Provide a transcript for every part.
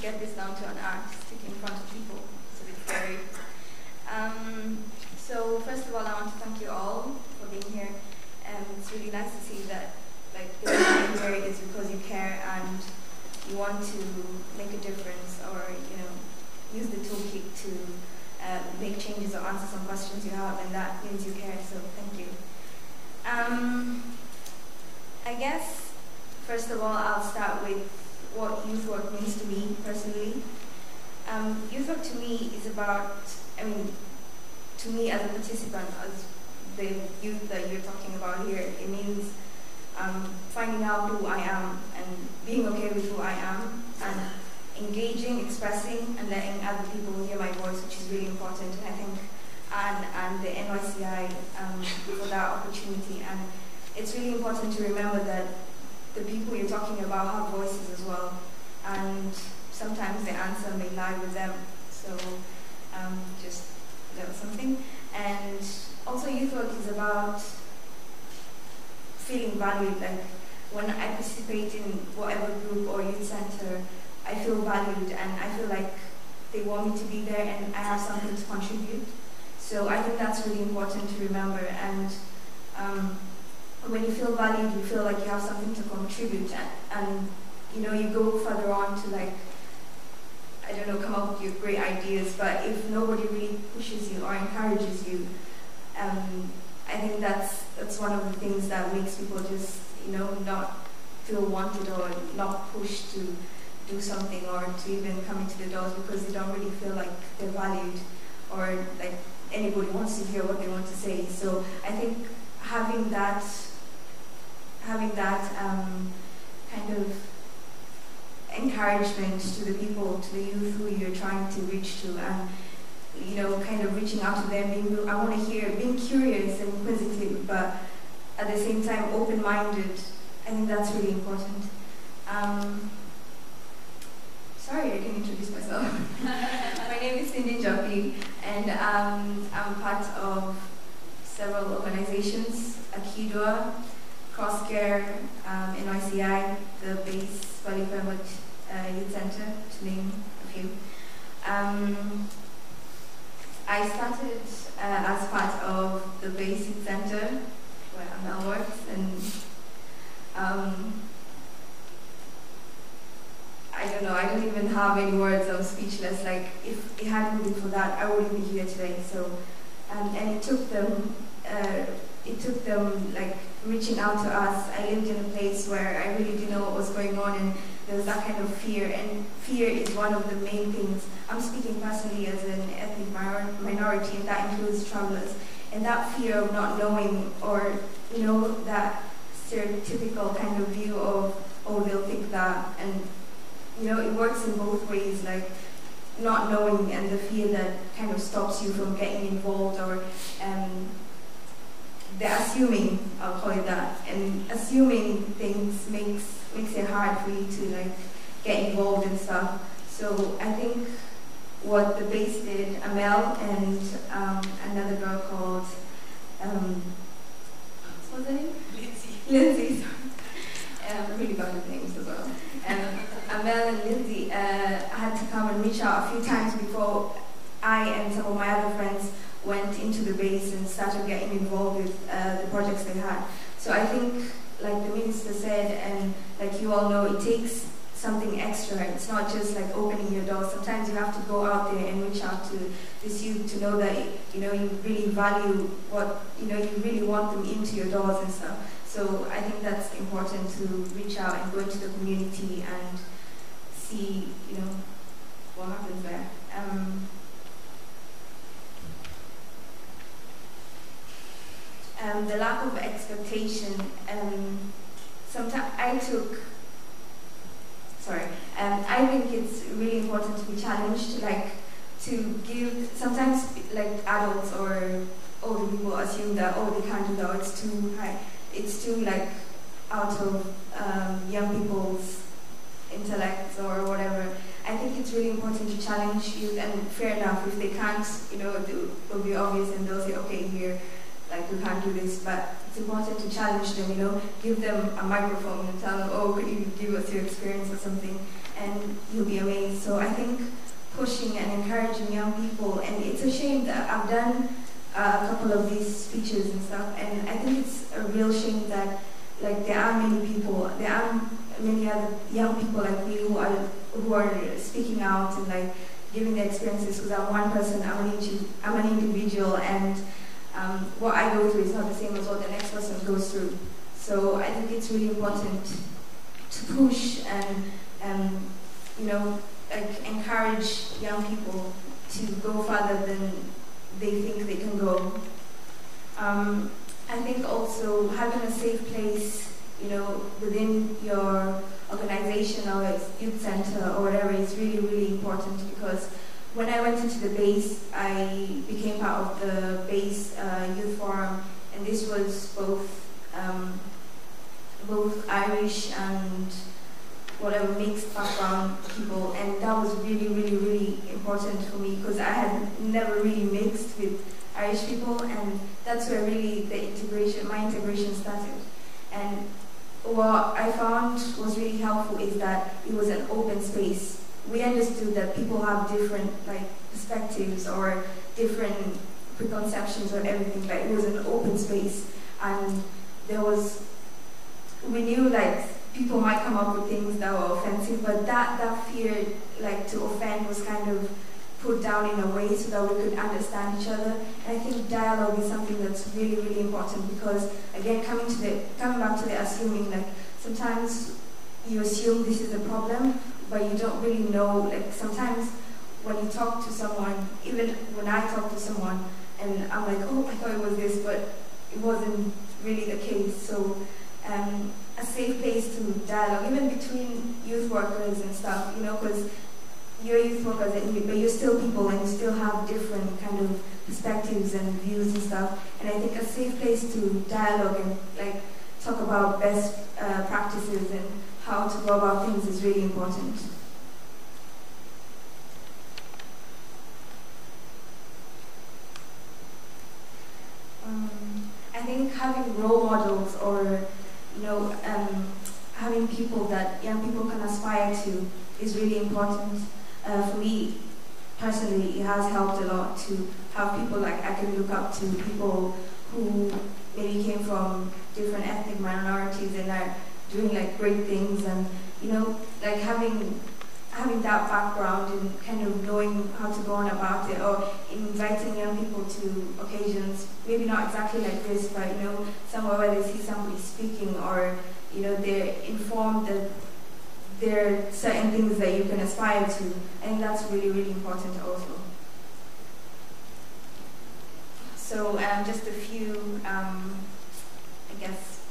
get this down to an art, speaking in front of people. It's a bit scary. So first of all, I want to thank you all for being here. It's really nice to see that the reason you're here is because you care and you want to make a difference, or use the toolkit to make changes or answer some questions you have, and that means you care. So thank you. I guess first of all, I'll start with what youth work means to me personally. Youth work to me is about, to me as a participant, as the youth that you're talking about here, it means finding out who I am and being okay with who I am, and engaging, expressing, and letting other people hear my voice, which is really important. And I think and the NYCI for that opportunity. And it's really important to remember that the people you're talking about have voices as well, and sometimes the answer may lie with them. So just that was something. And also youth work is about feeling valued. Like when I participate in whatever group or youth center, I feel valued and I feel like they want me to be there and I have something to contribute. So I think that's really important to remember. And when you feel valued, you feel like you have something to contribute, and you go further on to come up with your great ideas. But if nobody really pushes you or encourages you, I think that's one of the things that makes people just not feel wanted or not pushed to do something or to even come into the doors, because they don't really feel like they're valued or like anybody wants to hear what they want to say. So I think having that kind of encouragement to the people, to the youth who you're trying to reach to, and kind of reaching out to them, I want to hear, being curious and inquisitive, but at the same time open-minded. I think that's really important. Sorry, I can introduce myself. My name is Njoki, and I'm part of several organizations: Akidwa, Crosscare, NYCI, the Base Valley Framework Youth Center, to name a few. I started as part of the Base Youth Center, where Amel works, and I don't know, I don't even have any words, I'm speechless. Like, if it hadn't been for that, I wouldn't be here today. So, and it took them like reaching out to us. I lived in a place where I really didn't know what was going on, and there was that kind of fear, and fear is one of the main things. I'm speaking personally as an ethnic minority, and that includes travelers. And that fear of not knowing, or that stereotypical kind of view of, oh, they'll think that, and it works in both ways, like not knowing and the fear that kind of stops you from getting involved, or the assuming, I'll call it that, and assuming things makes it hard for you to get involved and stuff. So I think what the Base did, Amel and another girl called, what's her name? Lindsay. I'm really bad with names as well. Amel and Lindsay had to come and reach out a few times before I and some of my other friends went into the base and started getting involved with the projects they had. So I think, like the minister said, and like you all know, it takes something extra. It's not just like opening your door. Sometimes you have to go out there and reach out to this youth to know that you really value what you really want them into your doors and stuff. So I think that's important, to reach out and go into the community and see what happens there. The lack of expectation. Sometimes I think it's really important to be challenged, to give, sometimes adults or older people assume that, oh, they can't do that, it's too high, it's too out of young people's intellects or whatever. I think it's really important to challenge youth, and fair enough, if they can't, it will be obvious and they'll say, okay, here, you can't do this, but it's important to challenge them, give them a microphone and tell them, oh, could you give us your experience or something, and you'll be amazed. So I think pushing and encouraging young people, and it's a shame that I've done a couple of these speeches and stuff, and I think it's a real shame that there are many other young people like me who are speaking out and giving their experiences, because I'm one person, I'm an individual, and what I go through is not the same as what the next person goes through. So I think it's really important to push and encourage young people to go further than they think they can go. I think also having a safe place, within your organization or youth center or whatever is really, really important, because when I went into the base, I became part of the base youth forum, and this was both Irish and whatever mixed background people, and that was really, really, really important for me, because I had never really mixed with Irish people, and that's where really my integration started. And what I found was really helpful is that it was an open space. We understood that people have different perspectives or different preconceptions of everything, but it was an open space, and we knew people might come up with things that were offensive, but that fear to offend was kind of put down in a way so that we could understand each other. And I think dialogue is something that's really, really important, because again, coming back to the assuming, sometimes you assume this is a problem, but you don't really know. Sometimes when you talk to someone, even when I talk to someone, and I'm like, oh, I thought it was this, but it wasn't really the case. So a safe place to dialogue, even between youth workers and stuff, because you're youth workers, but you're still people, and you still have different kind of perspectives and views and stuff. And I think a safe place to dialogue and talk about best practices and how to go about things is really important. I think having role models, or having people that young people can aspire to, is really important. For me personally, it has helped a lot to have people I can look up to, people who maybe came from different ethnic minorities and are doing great things, and having that background and kind of knowing how to go on about it, or inviting young people to occasions, maybe not exactly like this, but somewhere where they see somebody speaking, or they're informed that there are certain things that you can aspire to. I think that's really, really important also. So just a few,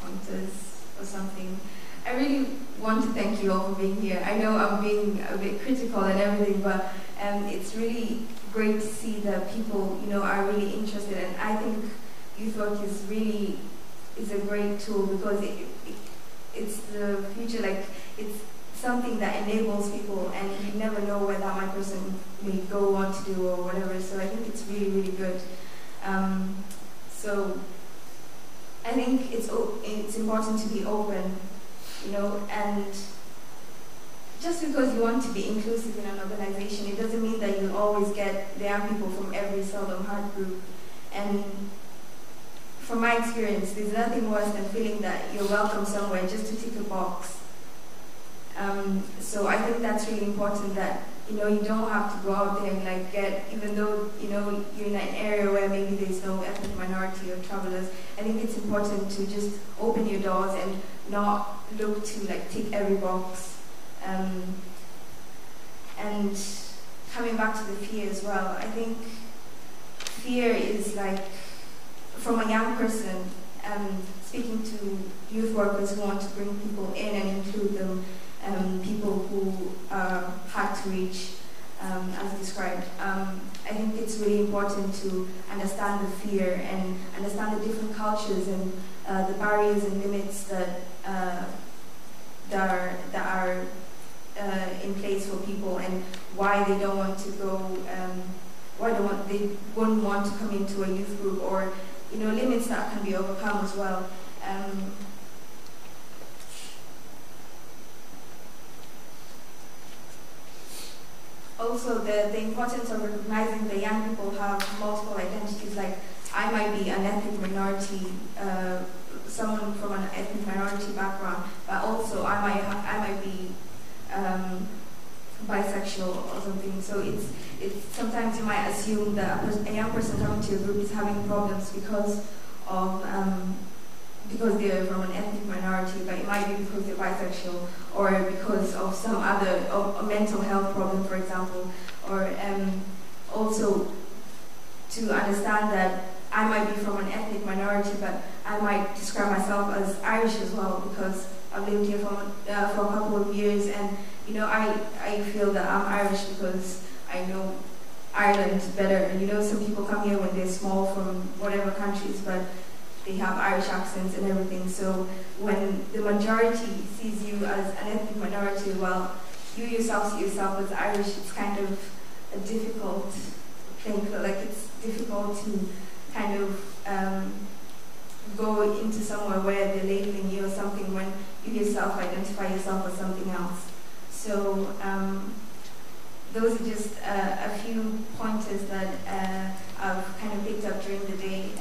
pointers or something. I really want to thank you all for being here. I know I'm being a bit critical and everything, but it's really great to see that people, are really interested. And I think youth work is a great tool, because it's the future. It's something that enables people, and you never know where that one person may go on to do or whatever. So I think it's really, really good. So I think it's important to be open, and just because you want to be inclusive in an organization, it doesn't mean that you'll always get the young people from every seldom heart group. And from my experience, there's nothing worse than feeling that you're welcome somewhere just to tick a box. So I think that's really important, that you don't have to go out there and get, even though you're in an area where maybe there's no ethnic minority or travelers. I think it's important to just open your doors and not look to tick every box. And coming back to the fear as well, I think fear is from a young person, speaking to youth workers who want to bring people in and include them, people who are hard to reach, as described. I think it's really important to understand the fear and understand the different cultures and the barriers and limits that are in place for people, and why they don't want to go, why they wouldn't want to come into a youth group, or limits that can be overcome as well. Also, the importance of recognizing that young people have multiple identities. Like, I might be an ethnic minority, someone from an ethnic minority background, but also I might be bisexual or something. So it's sometimes you might assume that a young person coming to your group is having problems because they're from an ethnic minority, but it might be because they're bisexual, or because of some other a mental health problem, for example, or also to understand that I might be from an ethnic minority, but I might describe myself as Irish as well, because I've lived here for a couple of years, and I feel that I'm Irish because I know Ireland better. And some people come here when they're small from whatever countries, but they have Irish accents and everything. So when the majority sees you as an ethnic minority, well, you yourself see yourself as Irish, it's kind of a difficult thing. Like, it's difficult to kind of go into somewhere where they're labeling you or something when you yourself identify yourself as something else. So those are just a few pointers that I've kind of picked up during the day.